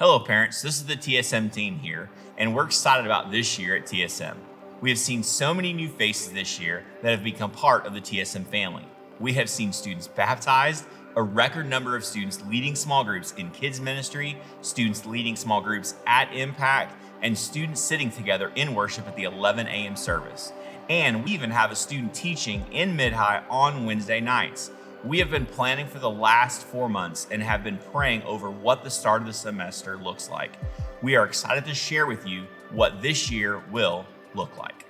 Hello parents, this is the TSM team here, and we're excited about this year at TSM. We have seen so many new faces this year that have become part of the TSM family. We have seen students baptized, a record number of students leading small groups in kids ministry, students leading small groups at Impact, and students sitting together in worship at the 11 a.m. service. And we even have a student teaching in MidHi on Wednesday nights. We have been planning for the last 4 months and have been praying over what the start of the semester looks like. We are excited to share with you what this year will look like.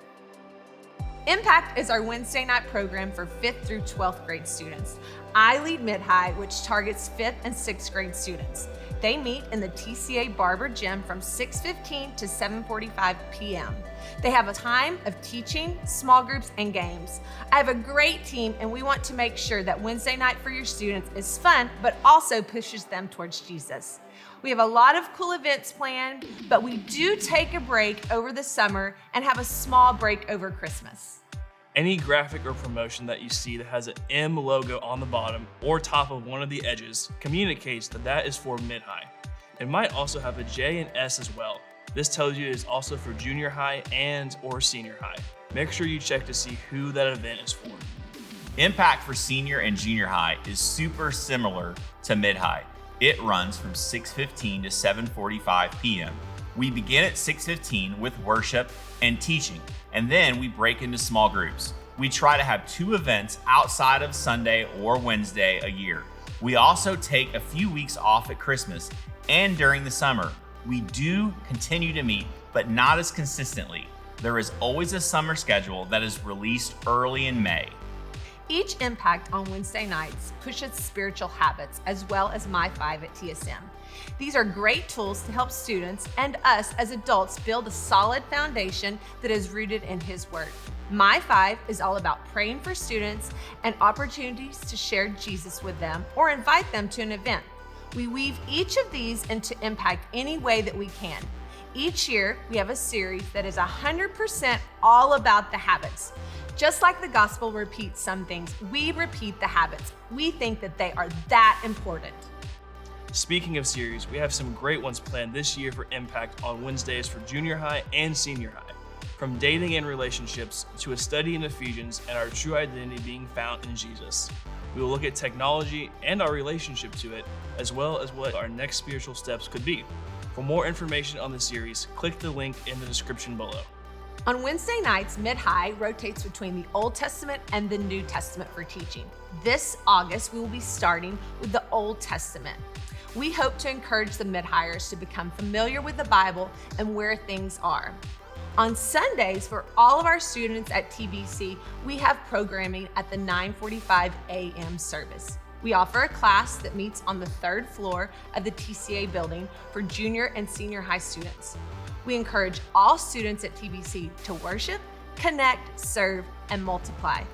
Impact is our Wednesday night program for 5th through 12th grade students. I lead MidHi, which targets 5th and 6th grade students. They meet in the TCA Barber Gym from 6:15 to 7:45 p.m. They have a time of teaching, small groups, and games. I have a great team, and we want to make sure that Wednesday night for your students is fun, but also pushes them towards Jesus. We have a lot of cool events planned, but we do take a break over the summer and have a small break over Christmas. Any graphic or promotion that you see that has an M logo on the bottom or top of one of the edges communicates that is for MidHi. It might also have a J and S as well. This tells you it is also for junior high and or senior high. Make sure you check to see who that event is for. Impact for senior and junior high is super similar to MidHi. It runs from 6:15 to 7:45 p.m. We begin at 6:15 with worship and teaching, and then we break into small groups. We try to have 2 events outside of Sunday or Wednesday a year. We also take a few weeks off at Christmas and during the summer. We do continue to meet, but not as consistently. There is always a summer schedule that is released early in May. Each Impact on Wednesday nights pushes spiritual habits as well as My 5 at TSM. These are great tools to help students and us as adults build a solid foundation that is rooted in His Word. My 5 is all about praying for students and opportunities to share Jesus with them or invite them to an event. We weave each of these into Impact any way that we can. Each year, we have a series that is 100% all about the habits. Just like the gospel repeats some things, we repeat the habits. We think that they are that important. Speaking of series, we have some great ones planned this year for Impact on Wednesdays for junior high and senior high. From dating and relationships to a study in Ephesians and our true identity being found in Jesus. We will look at technology and our relationship to it, as well as what our next spiritual steps could be. For more information on the series, click the link in the description below. On Wednesday nights, MidHi rotates between the Old Testament and the New Testament for teaching. This August, we will be starting with the Old Testament. We hope to encourage the MidHiers to become familiar with the Bible and where things are. On Sundays, for all of our students at TBC, we have programming at the 9:45 a.m. service. We offer a class that meets on the 3rd floor of the TCA building for junior and senior high students. We encourage all students at TBC to worship, connect, serve, and multiply.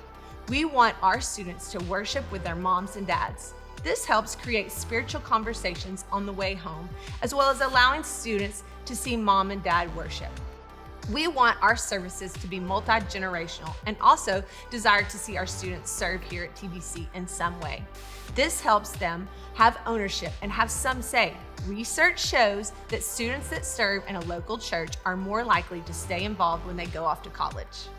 We want our students to worship with their moms and dads. This helps create spiritual conversations on the way home, as well as allowing students to see mom and dad worship. We want our services to be multi-generational and also desire to see our students serve here at TBC in some way. This helps them have ownership and have some say. Research shows that students that serve in a local church are more likely to stay involved when they go off to college.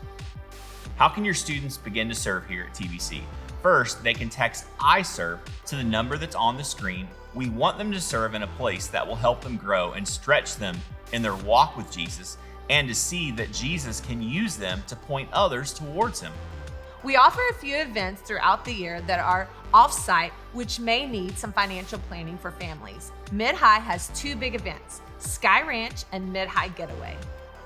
How can your students begin to serve here at TBC? First, they can text I serve to the number that's on the screen. We want them to serve in a place that will help them grow and stretch them in their walk with Jesus, and to see that Jesus can use them to point others towards Him. We offer a few events throughout the year that are off-site, which may need some financial planning for families. MidHi has 2 big events, Sky Ranch and MidHi Getaway.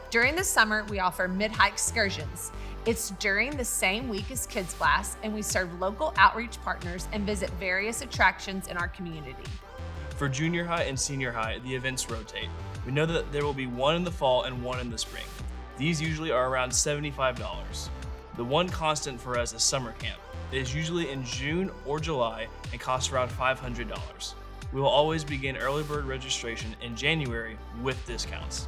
During the summer, we offer MidHi Excursions. It's during the same week as Kids Blast, and we serve local outreach partners and visit various attractions in our community. For junior high and senior high, the events rotate. We know that there will be one in the fall and one in the spring. These usually are around $75. The one constant for us is summer camp. It is usually in June or July and costs around $500. We will always begin early bird registration in January with discounts.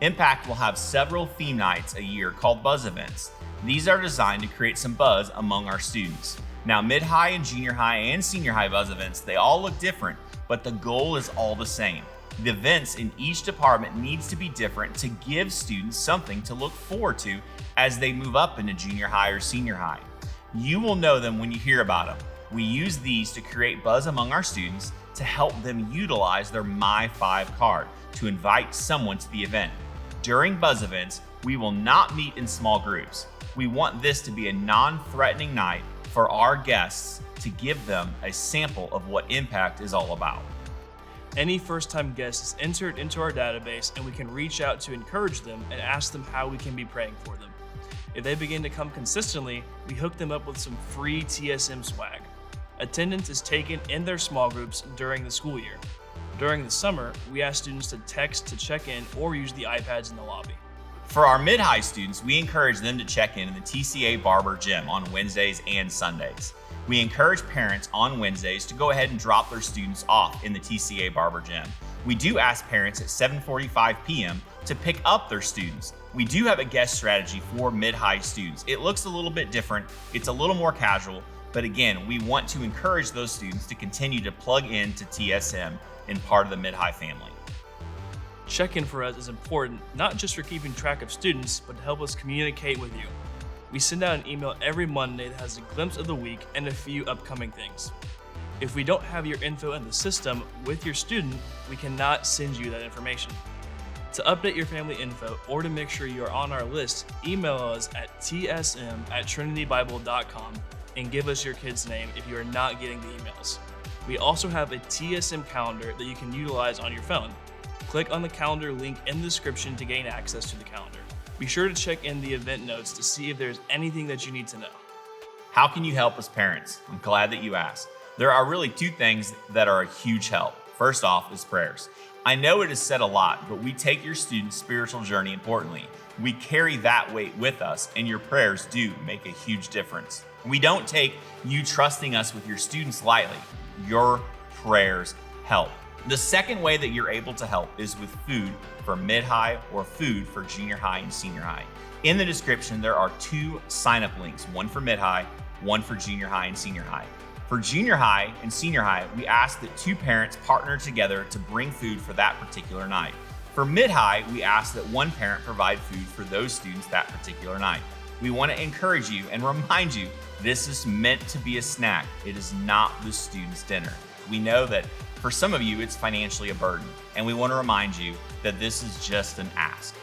Impact will have several theme nights a year called buzz events. These are designed to create some buzz among our students. Now, MidHi and junior high and senior high buzz events, they all look different, but the goal is all the same. The events in each department needs to be different to give students something to look forward to as they move up into junior high or senior high. You will know them when you hear about them. We use these to create buzz among our students to help them utilize their My5 card to invite someone to the event. During buzz events, we will not meet in small groups. We want this to be a non-threatening night for our guests to give them a sample of what Impact is all about. Any first-time guest is entered into our database, and we can reach out to encourage them and ask them how we can be praying for them. If they begin to come consistently, we hook them up with some free TSM swag. Attendance is taken in their small groups during the school year. During the summer, we ask students to text to check in or use the iPads in the lobby. For our mid-high students, we encourage them to check in the TCA Barber Gym on Wednesdays and Sundays. We encourage parents on Wednesdays to go ahead and drop their students off in the TCA Barber Gym. We do ask parents at 7:45 p.m. to pick up their students. We do have a guest strategy for mid-high students. It looks a little bit different. It's a little more casual, but again, we want to encourage those students to continue to plug into TSM and part of the mid-high family. Check-in for us is important, not just for keeping track of students, but to help us communicate with you. We send out an email every Monday that has a glimpse of the week and a few upcoming things. If we don't have your info in the system with your student, we cannot send you that information. To update your family info or to make sure you are on our list, email us at tsm@trinitybible.com and give us your kid's name if you are not getting the emails. We also have a TSM calendar that you can utilize on your phone. Click on the calendar link in the description to gain access to the calendar. Be sure to check in the event notes to see if there's anything that you need to know. How can you help as parents? I'm glad that you asked. There are really two things that are a huge help. First off is prayers. I know it is said a lot, but we take your students' spiritual journey importantly. We carry that weight with us, and your prayers do make a huge difference. We don't take you trusting us with your students lightly. Your prayers help. The second way that you're able to help is with food for mid-high or food for junior high and senior high. In the description, there are two sign-up links, one for mid-high, one for junior high and senior high. For junior high and senior high, we ask that two parents partner together to bring food for that particular night. For mid-high, we ask that one parent provide food for those students that particular night. We want to encourage you and remind you this is meant to be a snack. It is not the student's dinner. We know that for some of you, it's financially a burden, and we want to remind you that this is just an ask.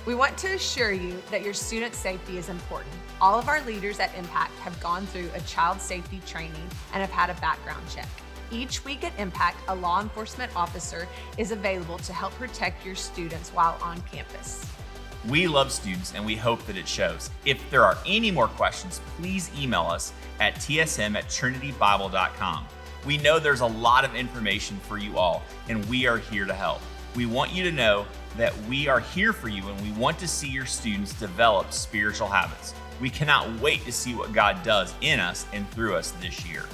We want to assure you that your student safety is important. All of our leaders at Impact have gone through a child safety training and have had a background check. Each week at Impact, a law enforcement officer is available to help protect your students while on campus. We love students, and we hope that it shows. If there are any more questions, please email us at tsm@trinitybible.com. We know there's a lot of information for you all, and we are here to help. We want you to know that we are here for you, and we want to see your students develop spiritual habits. We cannot wait to see what God does in us and through us this year.